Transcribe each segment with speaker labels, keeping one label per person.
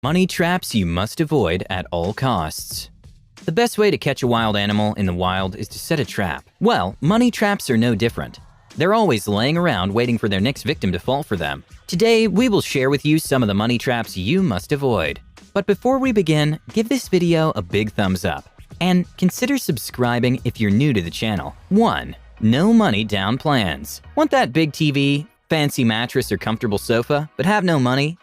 Speaker 1: Money traps you must avoid at all costs. The best way to catch a wild animal in the wild is to set a trap. Well, money traps are no different. They're always laying around waiting for their next victim to fall for them. Today, we will share with you some of the money traps you must avoid. But before we begin, give this video a big thumbs up. And consider subscribing if you're new to the channel. 1. No money down plans. Want that big TV, fancy mattress, or comfortable sofa, but have no money?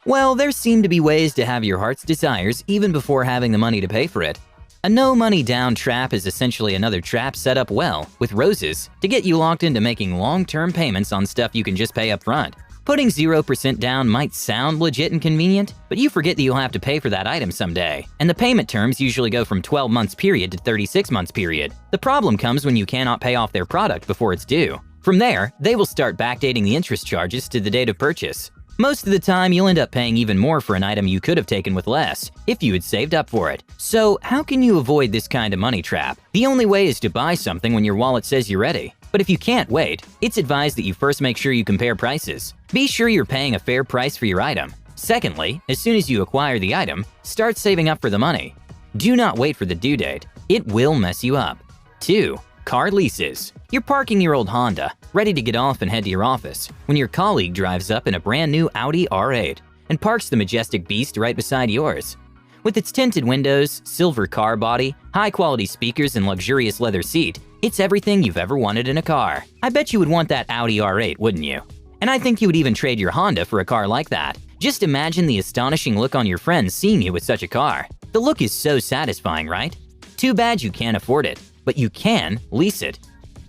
Speaker 1: Well, there seem to be ways to have your heart's desires even before having the money to pay for it. A no money down trap is essentially another trap set up well, with roses, to get you locked into making long-term payments on stuff you can just pay up front. Putting 0% down might sound legit and convenient, but you forget that you'll have to pay for that item someday. And the payment terms usually go from 12 months period to 36 months period. The problem comes when you cannot pay off their product before it's due. From there, they will start backdating the interest charges to the date of purchase. Most of the time, you'll end up paying even more for an item you could have taken with less, if you had saved up for it. So, how can you avoid this kind of money trap? The only way is to buy something when your wallet says you're ready. But if you can't wait, it's advised that you first make sure you compare prices. Be sure you're paying a fair price for your item. Secondly, as soon as you acquire the item, start saving up for the money. Do not wait for the due date. It will mess you up. 2. Car leases. You're parking your old Honda, ready to get off and head to your office, when your colleague drives up in a brand new Audi R8 and parks the majestic beast right beside yours. With its tinted windows, silver car body, high-quality speakers, and luxurious leather seat, it's everything you've ever wanted in a car. I bet you would want that Audi R8, wouldn't you? And I think you would even trade your Honda for a car like that. Just imagine the astonishing look on your friends seeing you with such a car. The look is so satisfying, right? Too bad you can't afford it, but you can lease it.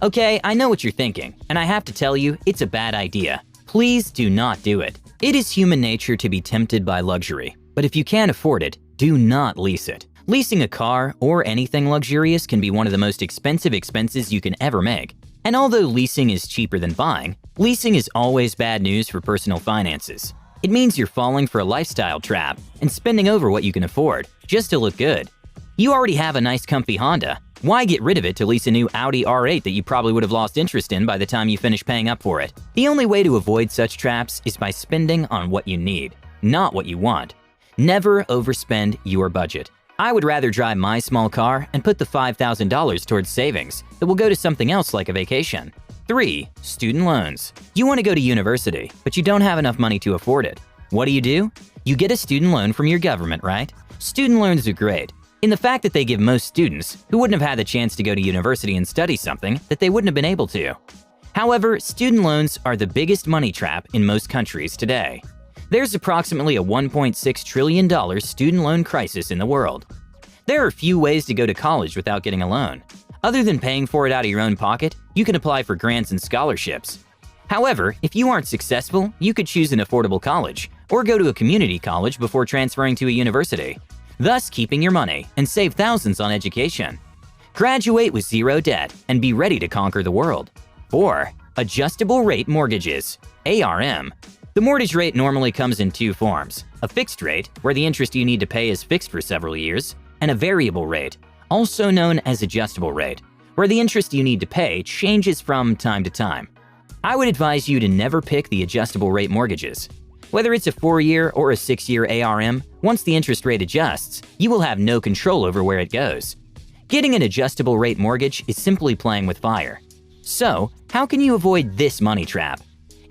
Speaker 1: Okay, I know what you're thinking, and I have to tell you, it's a bad idea. Please do not do it. It is human nature to be tempted by luxury, but if you can't afford it, do not lease it. Leasing a car or anything luxurious can be one of the most expensive expenses you can ever make. And although leasing is cheaper than buying, leasing is always bad news for personal finances. It means you're falling for a lifestyle trap and spending over what you can afford just to look good. You already have a nice comfy Honda. Why get rid of it to lease a new Audi R8 that you probably would have lost interest in by the time you finish paying up for it? The only way to avoid such traps is by spending on what you need, not what you want. Never overspend your budget. I would rather drive my small car and put the $5,000 towards savings that will go to something else like a vacation. 3. Student loans. You want to go to university, but you don't have enough money to afford it. What do? You get a student loan from your government, right? Student loans are great in the fact that they give most students who wouldn't have had the chance to go to university and study something that they wouldn't have been able to. However, student loans are the biggest money trap in most countries today. There's approximately a $1.6 trillion student loan crisis in the world. There are few ways to go to college without getting a loan. Other than paying for it out of your own pocket, you can apply for grants and scholarships. However, if you aren't successful, you could choose an affordable college or go to a community college before transferring to a university, thus keeping your money and save thousands on education. Graduate with zero debt and be ready to conquer the world. 4. Adjustable rate mortgages, ARM. The mortgage rate normally comes in two forms: a fixed rate, where the interest you need to pay is fixed for several years, and a variable rate, also known as adjustable rate, where the interest you need to pay changes from time to time. I would advise you to never pick the adjustable rate mortgages. Whether it's a 4-year or a 6-year ARM, once the interest rate adjusts, you will have no control over where it goes. Getting an adjustable rate mortgage is simply playing with fire. So, how can you avoid this money trap?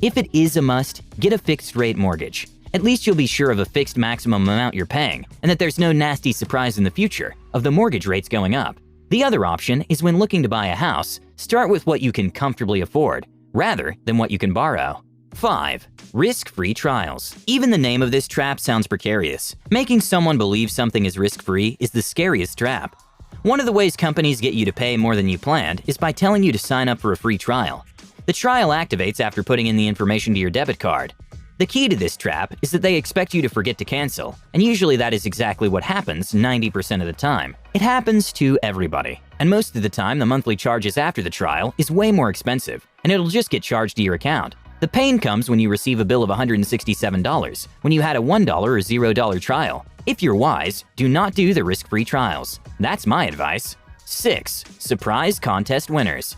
Speaker 1: If it is a must, get a fixed rate mortgage. At least you'll be sure of a fixed maximum amount you're paying, and that there's no nasty surprise in the future of the mortgage rates going up. The other option is when looking to buy a house, start with what you can comfortably afford, rather than what you can borrow. 5. Risk-free trials. Even the name of this trap sounds precarious. Making someone believe something is risk-free is the scariest trap. One of the ways companies get you to pay more than you planned is by telling you to sign up for a free trial. The trial activates after putting in the information to your debit card. The key to this trap is that they expect you to forget to cancel, and usually that is exactly what happens 90% of the time. It happens to everybody, and most of the time the monthly charges after the trial is way more expensive, and it'll just get charged to your account. The pain comes when you receive a bill of $167 when you had a $1 or $0 trial. If you're wise, do not do the risk-free trials. That's my advice. 6. Surprise contest winners.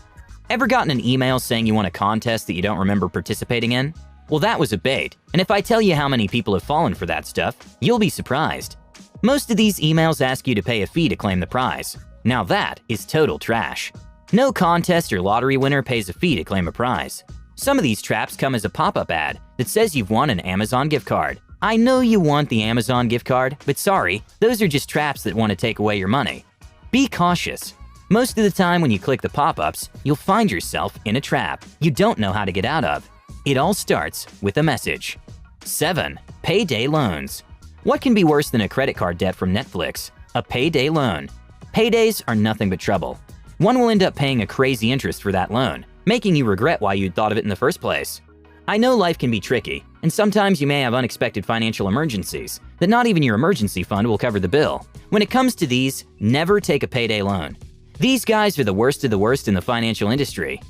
Speaker 1: Ever gotten an email saying you won a contest that you don't remember participating in? Well, that was a bait, and if I tell you how many people have fallen for that stuff, you'll be surprised. Most of these emails ask you to pay a fee to claim the prize. Now that is total trash. No contest or lottery winner pays a fee to claim a prize. Some of these traps come as a pop-up ad that says you've won an Amazon gift card. I know you want the Amazon gift card, but sorry, those are just traps that want to take away your money. Be cautious. Most of the time when you click the pop-ups, you'll find yourself in a trap you don't know how to get out of. It all starts with a message. 7. Payday loans. What can be worse than a credit card debt from Netflix? A payday loan. Paydays are nothing but trouble. One will end up paying a crazy interest for that loan, making you regret why you'd thought of it in the first place. I know life can be tricky, and sometimes you may have unexpected financial emergencies that not even your emergency fund will cover the bill. When it comes to these, never take a payday loan. These guys are the worst of the worst in the financial industry.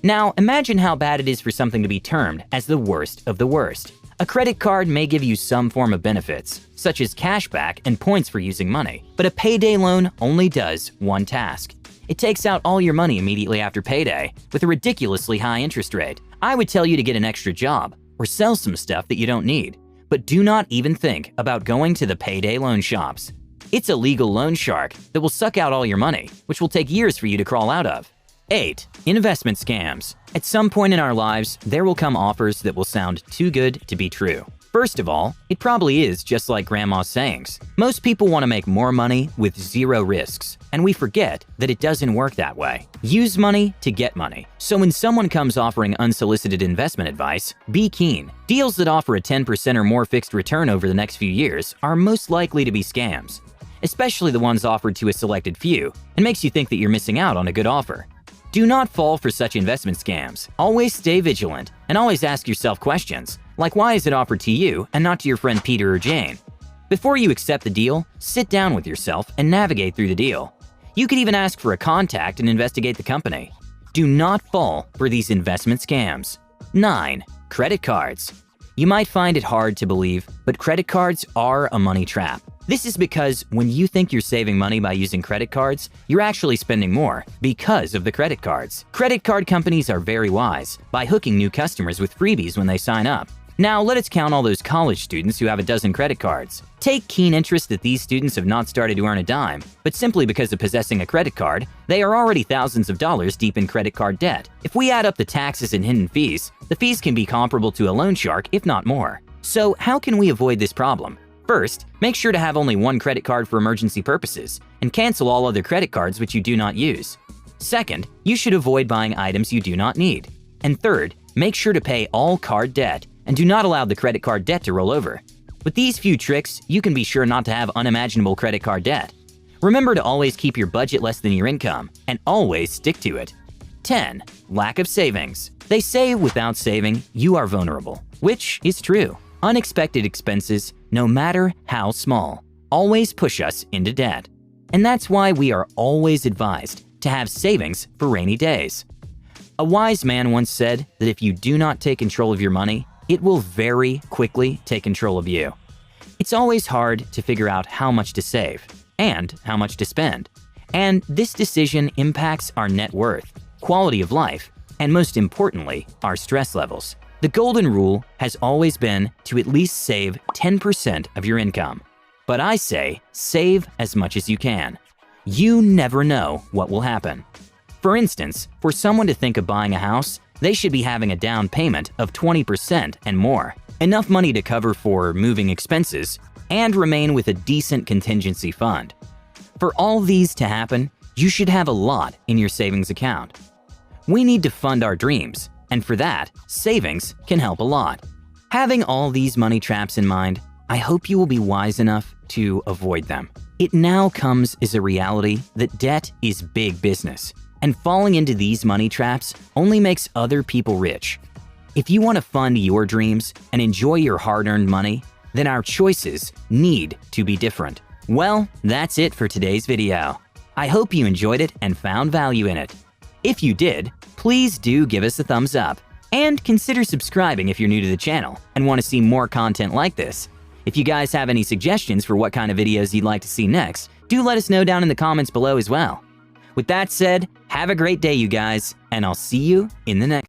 Speaker 1: Now, imagine how bad it is for something to be termed as the worst of the worst. A credit card may give you some form of benefits, such as cashback and points for using money, but a payday loan only does one task. It takes out all your money immediately after payday with a ridiculously high interest rate. I would tell you to get an extra job or sell some stuff that you don't need, but do not even think about going to the payday loan shops. It's a legal loan shark that will suck out all your money, which will take years for you to crawl out of. 8. Investment scams. At some point in our lives, there will come offers that will sound too good to be true. First of all, it probably is just like Grandma's sayings. Most people want to make more money with zero risks, and we forget that it doesn't work that way. Use money to get money. So when someone comes offering unsolicited investment advice, be keen. Deals that offer a 10% or more fixed return over the next few years are most likely to be scams, especially the ones offered to a selected few, and makes you think that you're missing out on a good offer. Do not fall for such investment scams. Always stay vigilant and always ask yourself questions, like why is it offered to you and not to your friend Peter or Jane? Before you accept the deal, sit down with yourself and navigate through the deal. You could even ask for a contact and investigate the company. Do not fall for these investment scams. 9. Credit cards. You might find it hard to believe, but credit cards are a money trap. This is because when you think you're saving money by using credit cards, you're actually spending more because of the credit cards. Credit card companies are very wise by hooking new customers with freebies when they sign up. Now, let us count all those college students who have a dozen credit cards. Take keen interest that these students have not started to earn a dime, but simply because of possessing a credit card, they are already thousands of dollars deep in credit card debt. If we add up the taxes and hidden fees, the fees can be comparable to a loan shark, if not more. So how can we avoid this problem? First, make sure to have only one credit card for emergency purposes and cancel all other credit cards which you do not use. Second, you should avoid buying items you do not need. And third, make sure to pay all card debt and do not allow the credit card debt to roll over. With these few tricks, you can be sure not to have unimaginable credit card debt. Remember to always keep your budget less than your income and always stick to it. 10. Lack of savings. They say without saving, you are vulnerable, which is true. Unexpected expenses, no matter how small, always push us into debt. And that's why we are always advised to have savings for rainy days. A wise man once said that if you do not take control of your money, it will very quickly take control of you. It's always hard to figure out how much to save and how much to spend. And this decision impacts our net worth, quality of life, and most importantly, our stress levels. The golden rule has always been to at least save 10% of your income. But I say save as much as you can. You never know what will happen. For instance, for someone to think of buying a house, they should be having a down payment of 20% and more, enough money to cover for moving expenses, and remain with a decent contingency fund. For all these to happen, you should have a lot in your savings account. We need to fund our dreams, and for that, savings can help a lot. Having all these money traps in mind, I hope you will be wise enough to avoid them. It now comes as a reality that debt is big business, and falling into these money traps only makes other people rich. If you want to fund your dreams and enjoy your hard-earned money, then our choices need to be different. Well, that's it for today's video. I hope you enjoyed it and found value in it. If you did, please do give us a thumbs up and consider subscribing if you're new to the channel and want to see more content like this. If you guys have any suggestions for what kind of videos you'd like to see next, do let us know down in the comments below as well. With that said, have a great day, you guys, and I'll see you in the next